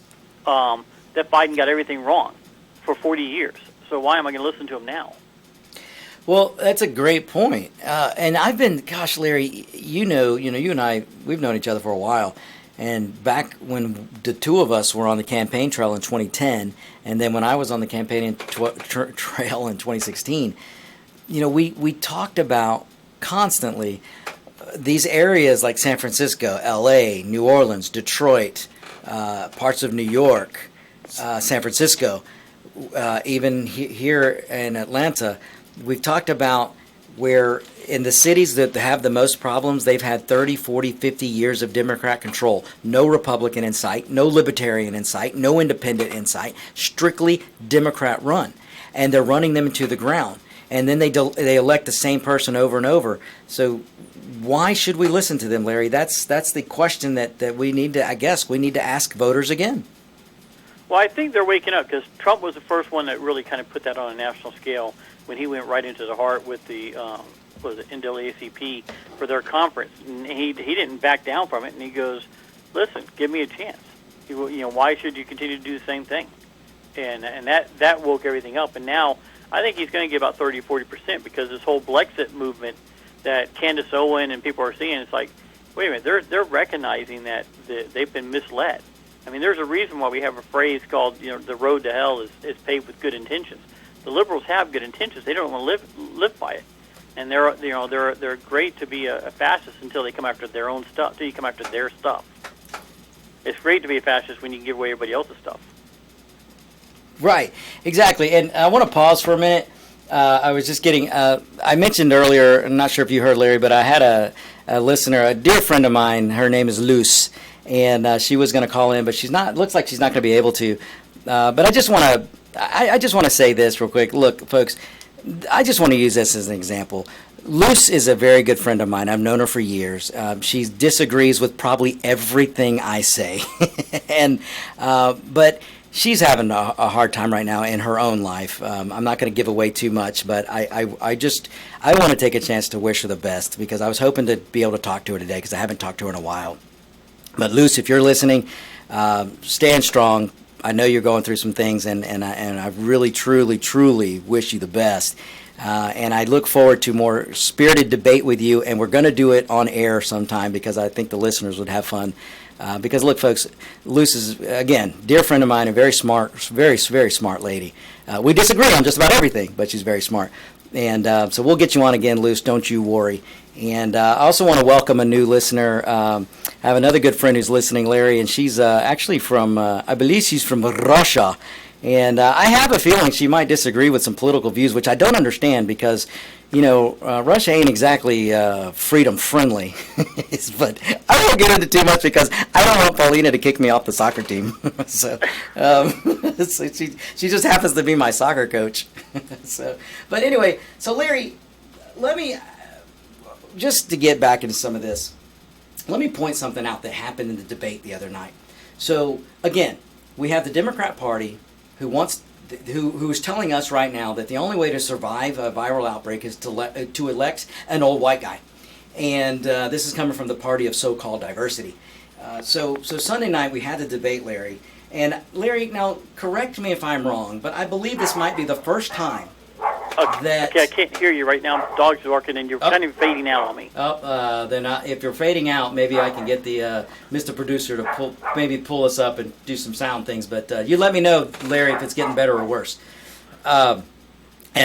that Biden got everything wrong for 40 years. So why am I going to listen to him now? Well, that's a great point. And I've been, Larry, you and I, we've known each other for a while. And back when the two of us were on the campaign trail in 2010, and then when I was on the campaign trail in 2016, we talked about constantly these areas like San Francisco, L.A., New Orleans, Detroit, parts of New York, San Francisco, even here in Atlanta. We've talked about where in the cities that have the most problems, they've had 30, 40, 50 years of Democrat control. No Republican in sight, no Libertarian in sight, no Independent in sight, strictly Democrat run. And they're running them into the ground. And then they elect the same person over and over. So why should we listen to them, Larry? That's the question that we need to ask voters again. Well, I think they're waking up, because Trump was the first one that really kind of put that on a national scale when he went right into the heart with the NAACP for their conference. And he didn't back down from it, and he goes, listen, give me a chance. Why should you continue to do the same thing? And that woke everything up. And now I think he's going to get about 30 or 40% because this whole Brexit movement that Candace Owen and people are seeing, it's like, wait a minute, they're recognizing that they've been misled. I mean, there's a reason why we have a phrase called, the road to hell is paved with good intentions. The liberals have good intentions. They don't want to live by it. And they're great to be a fascist until they come after their own stuff, until you come after their stuff. It's great to be a fascist when you can give away everybody else's stuff. Right, exactly. And I want to pause for a minute. I was just getting, I mentioned earlier, I'm not sure if you heard, Larry, but I had a listener, a dear friend of mine. Her name is Luce, and she was going to call in, but looks like she's not going to be able to. But I just want to say this real quick. Look, folks, I just want to use this as an example. Luce is a very good friend of mine. I've known her for years. She disagrees with probably everything I say, but she's having a hard time right now in her own life. I'm not going to give away too much, but I want to take a chance to wish her the best because I was hoping to be able to talk to her today because I haven't talked to her in a while. But Luce, if you're listening, stand strong. I know you're going through some things, and I really, truly, truly wish you the best. And I look forward to more spirited debate with you, and we're going to do it on air sometime because I think the listeners would have fun. Because look, folks, Luce is, again, dear friend of mine, a very smart, very, very smart lady. We disagree on just about everything, but she's very smart. And so we'll get you on again, Luce. Don't you worry. And I also want to welcome a new listener. I have another good friend who's listening, Larry, and she's actually from, I believe she's from Russia. And I have a feeling she might disagree with some political views, which I don't understand because, Russia ain't exactly freedom friendly. But I won't get into too much because I don't want Paulina to kick me off the soccer team. So she just happens to be my soccer coach. But anyway, so Larry, let me, just to get back into some of this, let me point something out that happened in the debate the other night. So again, we have the Democrat Party who is telling us right now that the only way to survive a viral outbreak is to elect an old white guy. And this is coming from the party of so-called diversity. So Sunday night we had the debate, Larry. And Larry, now correct me if I'm wrong, but I believe this might be the first time that... Okay, I can't hear you right now. Dogs are barking and you're kind of fading out on me. They're not. If you're fading out, maybe I can get the Mr. Producer to pull us up and do some sound things. But you let me know, Larry, if it's getting better or worse. And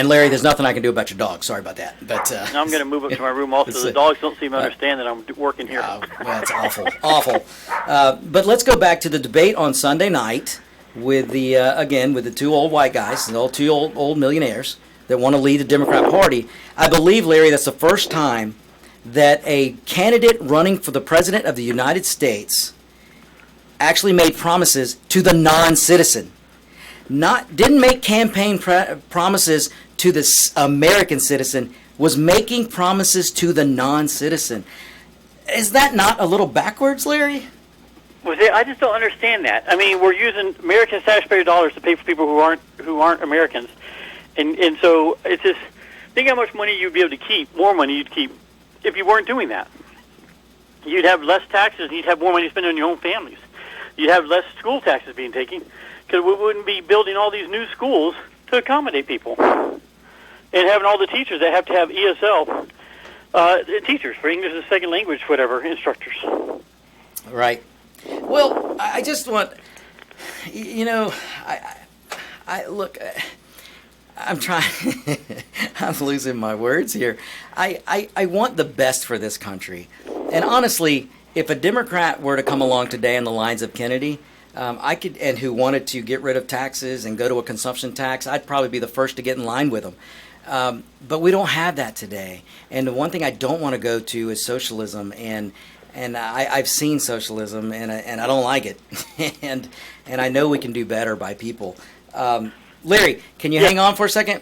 Larry, there's nothing I can do about your dog. Sorry about that. But now I'm going to move up to my room also. The dogs don't seem to understand that I'm working here. Well, that's awful, awful. But let's go back to the debate on Sunday night with the two old white guys, two old millionaires that want to lead the Democrat Party. I believe, Larry, that's the first time that a candidate running for the President of the United States actually made promises to the non-citizen. Didn't make campaign promises to the American citizen, was making promises to the non-citizen. Is that not a little backwards, Larry? Well, I just don't understand that. I mean, we're using American taxpayer dollars to pay for people who aren't Americans. And so it's just, think how much money you'd be able to keep, more money you'd keep, if you weren't doing that. You'd have less taxes and you'd have more money to spend on your own families. You'd have less school taxes being taken because we wouldn't be building all these new schools to accommodate people. And having all the teachers that have to have ESL, teachers for English as a second language, whatever, instructors. Right. Well, I just want, look... I'm trying. I'm losing my words here. I want the best for this country. And honestly, if a Democrat were to come along today on the lines of Kennedy, and who wanted to get rid of taxes and go to a consumption tax, I'd probably be the first to get in line with them. But we don't have that today. And the one thing I don't want to go to is socialism. And I've seen socialism, and I don't like it. and I know we can do better by people. Larry, can you hang on for a second?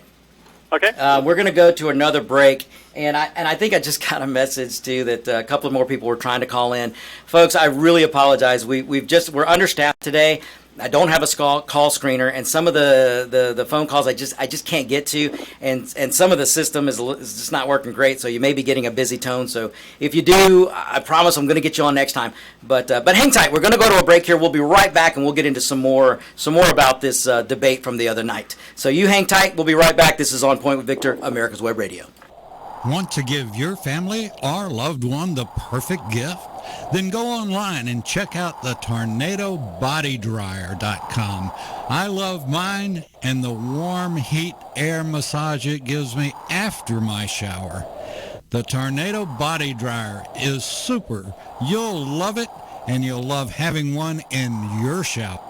Okay. We're going to go to another break, and I think I just got a message too that a couple of more people were trying to call in. Folks, I really apologize. We're understaffed today. I don't have a call screener, and some of the phone calls I just can't get to, and some of the system is just not working great. So you may be getting a busy tone. So if you do, I promise I'm going to get you on next time. But hang tight. We're going to go to a break here. We'll be right back, and we'll get into some more about this debate from the other night. So you hang tight. We'll be right back. This is On Point with Victor, America's Web Radio. Want to give your family or loved one the perfect gift? Then go online and check out the TornadoBodyDryer.com. I love mine and the warm heat air massage it gives me after my shower. The Tornado Body Dryer is super. You'll love it, and you'll love having one in your shower.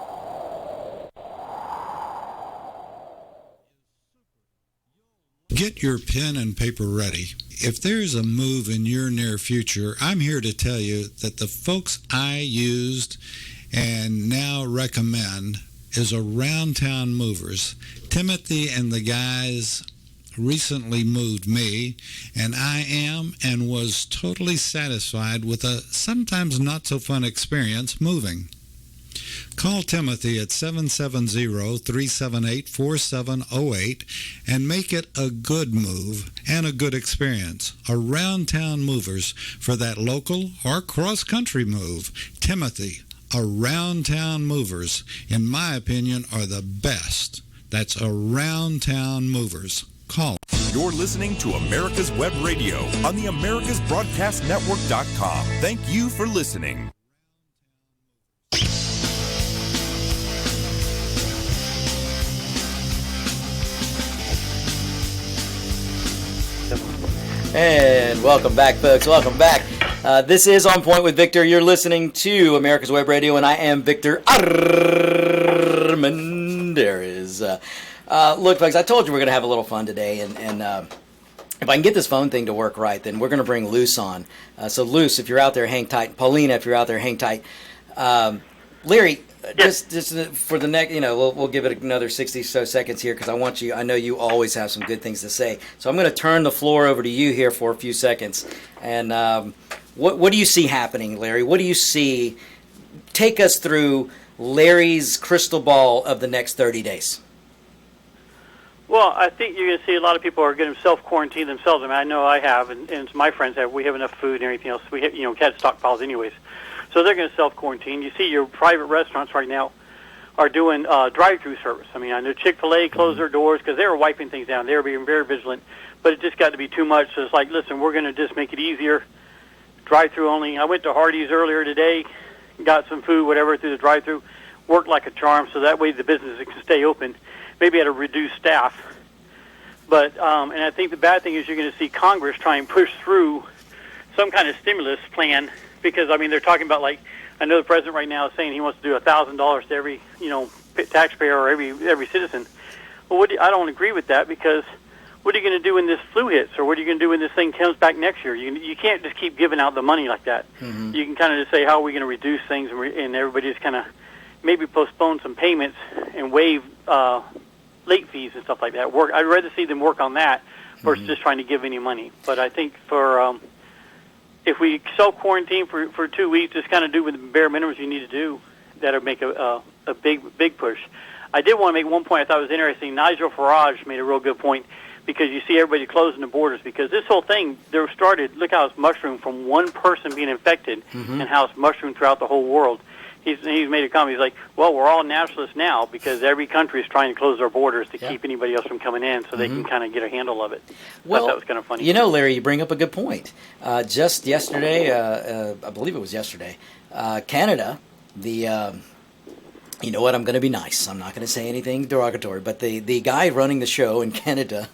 Get your pen and paper ready. If there's a move in your near future, I'm here to tell you that the folks I used and now recommend is Around Town Movers. Timothy and the guys recently moved me, and I am and was totally satisfied with a sometimes not so fun experience moving. Call Timothy at 770-378-4708 and make it a good move and a good experience. Around Town Movers for that local or cross-country move. Timothy, Around Town Movers, in my opinion, are the best. That's Around Town Movers. Call. You're listening to America's Web Radio on the AmericasBroadcastNetwork.com. Thank you for listening. And welcome back, folks. Welcome back. This is On Point with Victor. You're listening to America's Web Radio, and I am Victor Armendariz. Look, folks, I told you we're going to have a little fun today, and if I can get this phone thing to work right, then we're going to bring Luce on. So, Luce, if you're out there, hang tight. Paulina, if you're out there, hang tight. Larry, just for the next, we'll give it another 60 or so seconds here because I know you always have some good things to say. So I'm going to turn the floor over to you here for a few seconds. And what do you see happening, Larry? What do you see? Take us through Larry's crystal ball of the next 30 days. Well, I think you're going to see a lot of people are going to self-quarantine themselves. I mean, I know I have, and my friends have. We have enough food and everything else. We have, had stockpiles anyways. So they're going to self-quarantine. You see your private restaurants right now are doing drive-through service. I mean, I know Chick-fil-A closed their doors because they were wiping things down. They were being very vigilant. But it just got to be too much. So it's like, listen, we're going to just make it easier. Drive-through only. I went to Hardee's earlier today, got some food, whatever, through the drive-through. Worked like a charm, so that way the business can stay open. Maybe at a reduced staff. But and I think the bad thing is you're going to see Congress try and push through some kind of stimulus plan because, I mean, they're talking about, like, I know the president right now is saying he wants to do $1,000 to every, taxpayer or every citizen. Well, I don't agree with that because what are you going to do when this flu hits or what are you going to do when this thing comes back next year? You can't just keep giving out the money like that. Mm-hmm. You can kind of just say, how are we going to reduce things and everybody just kind of maybe postpone some payments and waive late fees and stuff like that. I'd rather see them work on that versus just trying to give any money. But I think for if we self-quarantine for 2 weeks, just kind of do with the bare minimums you need to do, that'll make a big push. I did want to make one point I thought was interesting. Nigel Farage made a real good point because you see everybody closing the borders because this whole thing, look how it's mushroomed from one person being infected and how it's mushroomed throughout the whole world. He's made a comment. He's like, well, we're all nationalists now because every country is trying to close their borders to keep anybody else from coming in so they can kind of get a handle of it. Well, that was kind of funny. Larry, you bring up a good point. Just yesterday, I believe it was yesterday, Canada, I'm going to be nice. I'm not going to say anything derogatory, but the guy running the show in Canada,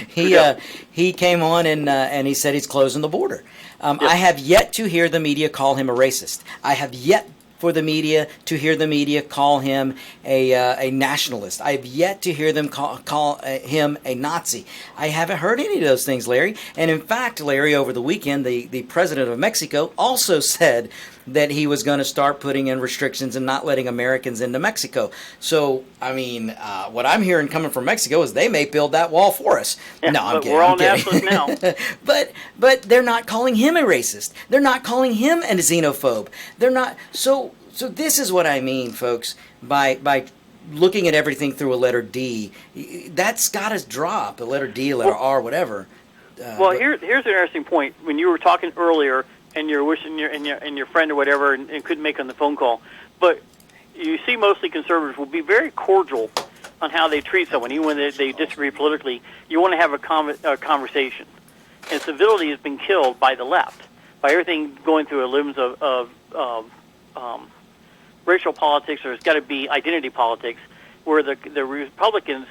he came on and he said he's closing the border. I have yet to hear the media call him a racist. I have yet for the media to hear the media call him a nationalist. I have yet to hear them call him a Nazi. I haven't heard any of those things, Larry. And in fact, Larry, over the weekend, the president of Mexico also said that he was going to start putting in restrictions and not letting Americans into Mexico. So, I mean, what I'm hearing coming from Mexico is they may build that wall for us. Yeah, no, I'm but kidding. we're all I'm kidding. nationalists now. But they're not calling him a racist. They're not calling him a xenophobe. They're not. So this is what I mean, folks, by looking at everything through a letter D. That's got to drop, a letter D, a letter R, whatever. Here's an interesting point. When you were talking earlier, and you're wishing your friend or whatever, and couldn't make on the phone call, but you see, mostly conservatives will be very cordial on how they treat someone, even when they disagree politically. You want to have a conversation, and civility has been killed by the left, by everything going through a lens of racial politics, or it's got to be identity politics, where the Republicans,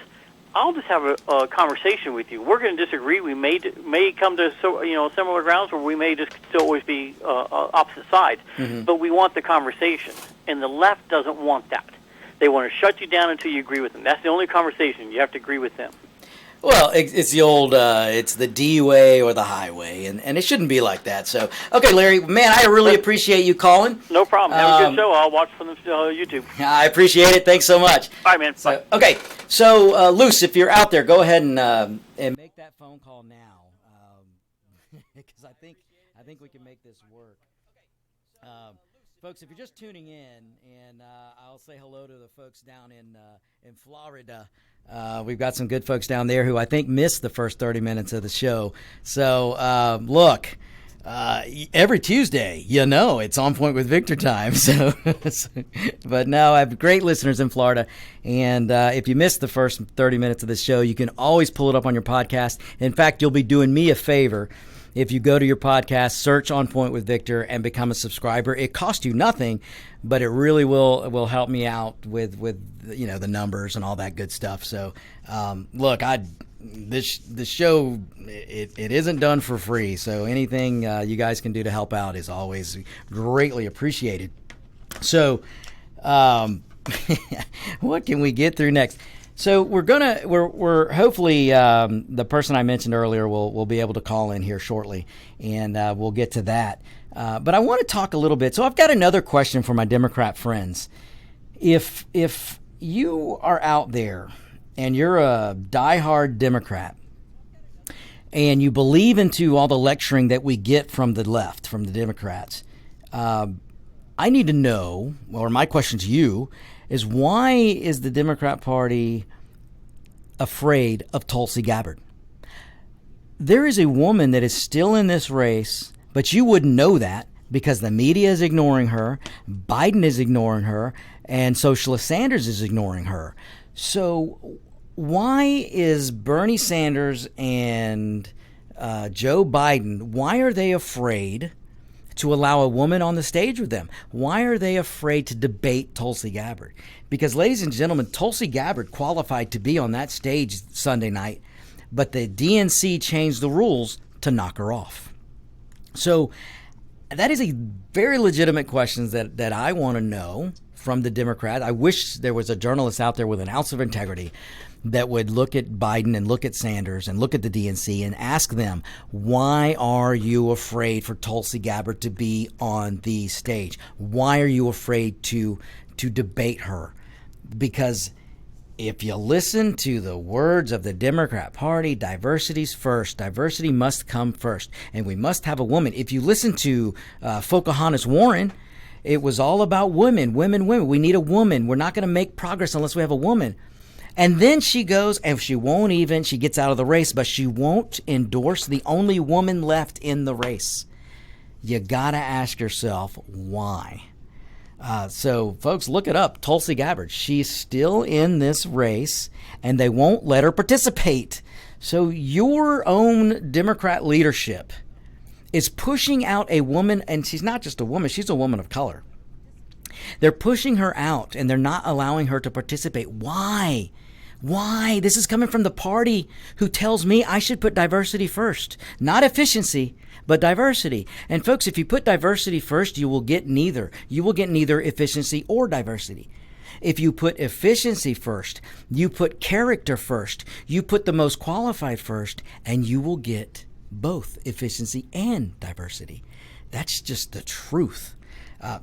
I'll just have a conversation with you. We're going to disagree. We may come to similar grounds, or we may just still always be opposite sides. Mm-hmm. But we want the conversation, and the left doesn't want that. They want to shut you down until you agree with them. That's the only conversation. You have to agree with them. Well, it's the old, it's the D way or the highway, and it shouldn't be like that. So, okay, Larry, man, I really appreciate you calling. No problem. Have a good show. I'll watch from the YouTube. I appreciate it. Thanks so much. All right, man. Bye. Okay, so Luce, if you're out there, go ahead and make that phone call now, because I think we can make this work. Folks, if you're just tuning in, and I'll say hello to the folks down in Florida. We've got some good folks down there who I think missed the first 30 minutes of the show. So, look, every Tuesday, it's On Point with Victor time. So, but now I have great listeners in Florida. And if you missed the first 30 minutes of the show, you can always pull it up on your podcast. In fact, you'll be doing me a favor. If you go to your podcast, search On Point with Victor, and become a subscriber. It costs you nothing, but it really will help me out with the numbers and all that good stuff. So, look, this show it isn't done for free. So anything you guys can do to help out is always greatly appreciated. So, what can we get through next? So we're hopefully the person I mentioned earlier will be able to call in here shortly, and we'll get to that. But I want to talk a little bit. So I've got another question for my Democrat friends. If you are out there and you're a diehard Democrat and you believe into all the lecturing that we get from the left, from the Democrats, I need to know, or my question to you, is why is the Democrat Party afraid of Tulsi Gabbard? There is a woman that is still in this race, but you wouldn't know that because the media is ignoring her, Biden is ignoring her, and Socialist Sanders is ignoring her. So why is Bernie Sanders and Joe Biden, why are they afraid to allow a woman on the stage with them? Why are they afraid to debate Tulsi Gabbard? Because, ladies and gentlemen, Tulsi Gabbard qualified to be on that stage Sunday night, but the DNC changed the rules to knock her off. So that is a very legitimate question that I want to know from the Democrats. I wish there was a journalist out there with an ounce of integrity that would look at Biden and look at Sanders and look at the DNC and ask them, why are you afraid for Tulsi Gabbard to be on the stage? Why are you afraid to debate her? Because if you listen to the words of the Democrat Party, diversity's first. Diversity must come first. And we must have a woman. If you listen to Pocahontas Warren, it was all about women. We need a woman. We're not going to make progress unless we have a woman. And then she goes, and she gets out of the race, but she won't endorse the only woman left in the race. You got to ask yourself why. So, folks, look it up. Tulsi Gabbard, she's still in this race, and they won't let her participate. So your own Democrat leadership is pushing out a woman, and she's not just a woman, she's a woman of color. They're pushing her out, and they're not allowing her to participate. Why? Why? This is coming from the party who tells me I should put diversity first. Not efficiency, but diversity. And folks, if you put diversity first, you will get neither. You will get neither efficiency or diversity. If you put efficiency first, you put character first, you put the most qualified first, and you will get both efficiency and diversity. That's just the truth.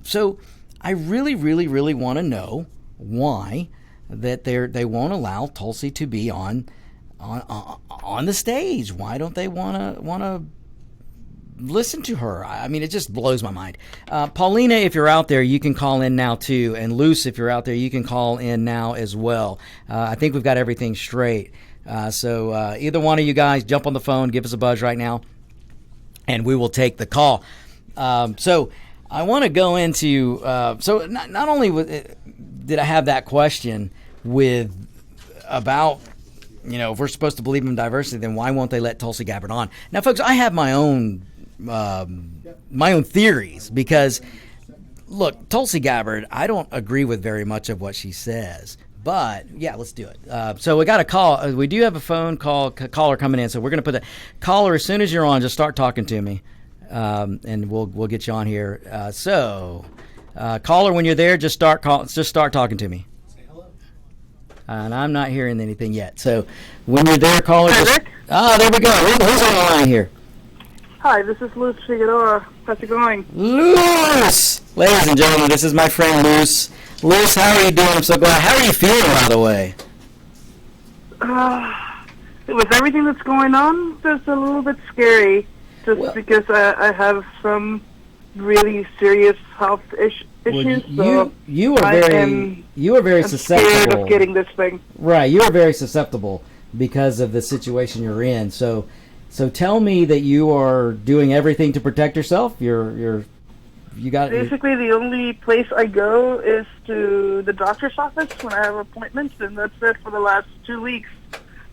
So I really, really, really want to know why that they won't allow Tulsi to be on the stage. Why don't they want to listen to her? I mean, it just blows my mind. Paulina, if you're out there, you can call in now too. And Luce, if you're out there, you can call in now as well. I think we've got everything straight. So either one of you guys, jump on the phone, give us a buzz right now, and we will take the call. So I want to go into, so not only did I have that question about, if we're supposed to believe in diversity, then why won't they let Tulsi Gabbard on? Now, folks, I have my own theories because, look, Tulsi Gabbard, I don't agree with very much of what she says. But, yeah, let's do it. So we got a call. We do have a phone caller coming in. So we're going to put the caller, as soon as you're on, just start talking to me. And we'll get you on here. Caller, when you're there, just start talking to me. Say hello. And I'm not hearing anything yet. So when you're there, caller, there we go. Who's on the line here? Hi, this is Luz Figueroa. How's it going? Luz! Ladies and gentlemen, this is my friend Luz. Luz, how are you doing? I'm so glad. How are you feeling, by the way? With everything that's going on, it's a little bit scary. Because I have some really serious health issues. You are very susceptible. Scared of getting this thing. Right, you are very susceptible because of the situation you're in. So tell me that you are doing everything to protect yourself. You got basically the only place I go is to the doctor's office when I have appointments, and that's it for the last 2 weeks.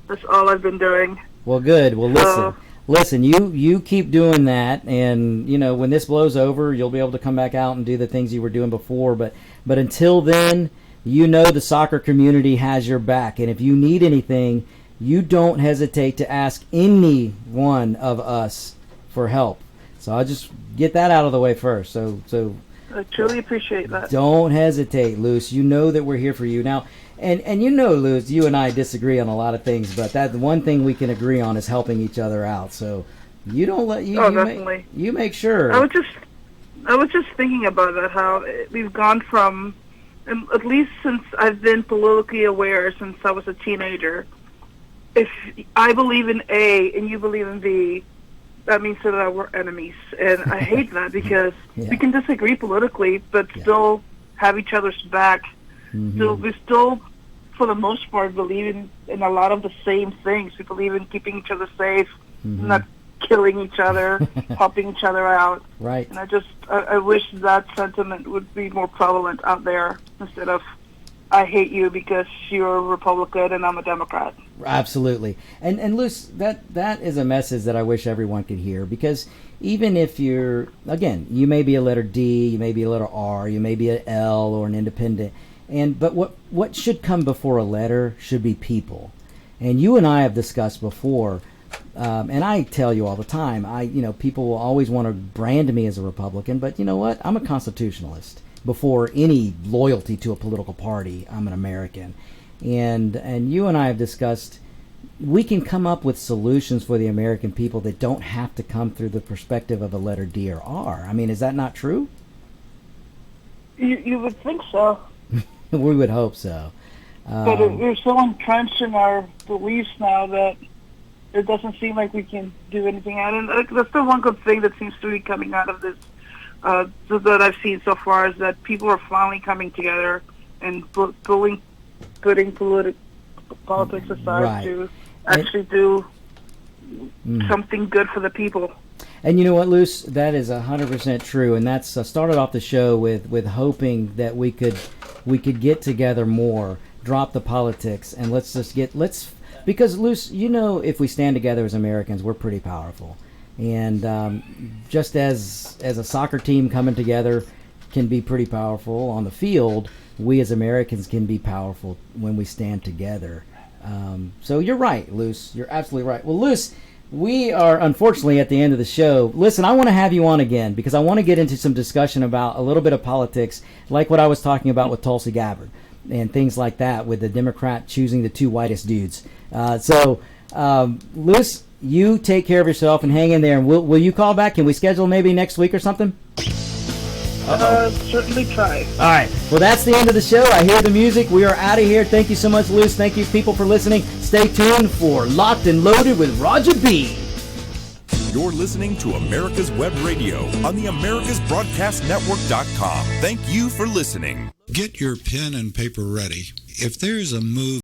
That's all I've been doing. Well, good. Well, listen, you keep doing that, and when this blows over, you'll be able to come back out and do the things you were doing before. But until then, the soccer community has your back, and if you need anything, you don't hesitate to ask any one of us for help. So I'll just get that out of the way first. So I truly appreciate that. Don't hesitate, Luz. You know that we're here for you now. And Luz, you and I disagree on a lot of things, but that one thing we can agree on is helping each other out. So you don't let you. Definitely. You make sure. I was just thinking about that, how we've gone from, at least since I've been politically aware since I was a teenager. If I believe in A and you believe in B, that means that we're enemies, and I hate that because we can disagree politically, but still have each other's back. Mm-hmm. So we still, for the most part, believe in a lot of the same things. We believe in keeping each other safe, not killing each other, helping each other out. Right. And I wish that sentiment would be more prevalent out there instead of, I hate you because you're a Republican and I'm a Democrat. Absolutely. And Luz, that is a message that I wish everyone could hear, because even if you may be a letter D, you may be a letter R, you may be an L or an independent, but what should come before a letter should be people. And you and I have discussed before, and I tell you all the time, people will always want to brand me as a Republican, but you know what? I'm a constitutionalist. Before any loyalty to a political party, I'm an American. And you and I have discussed, we can come up with solutions for the American people that don't have to come through the perspective of a letter D or R. I mean, is that not true? You would think so. We would hope so. But we're so entrenched in our beliefs now that it doesn't seem like we can do anything out of it. That's the one good thing that seems to be coming out of this that I've seen so far, is that people are finally coming together and putting politics aside to actually do something good for the people. And you know what, Luz? That is 100% true, and that's started off the show with hoping that we could get together more, drop the politics, and because Luz, if we stand together as Americans, we're pretty powerful. And just as a soccer team coming together can be pretty powerful on the field, we as Americans can be powerful when we stand together. So you're right, Luz. You're absolutely right. Well, Luz, we are unfortunately at the end of the show. Listen, I want to have you on again because I want to get into some discussion about a little bit of politics, like what I was talking about with Tulsi Gabbard and things like that, with the Democrat choosing the two whitest dudes. Luz, you take care of yourself and hang in there. And will you call back? Can we schedule maybe next week or something? Certainly try. All right. Well, that's the end of the show. I hear the music. We are out of here. Thank you so much, Luz. Thank you, people, for listening. Stay tuned for Locked and Loaded with Roger B. You're listening to America's Web Radio on the AmericasBroadcastNetwork.com. Thank you for listening. Get your pen and paper ready. If there's a move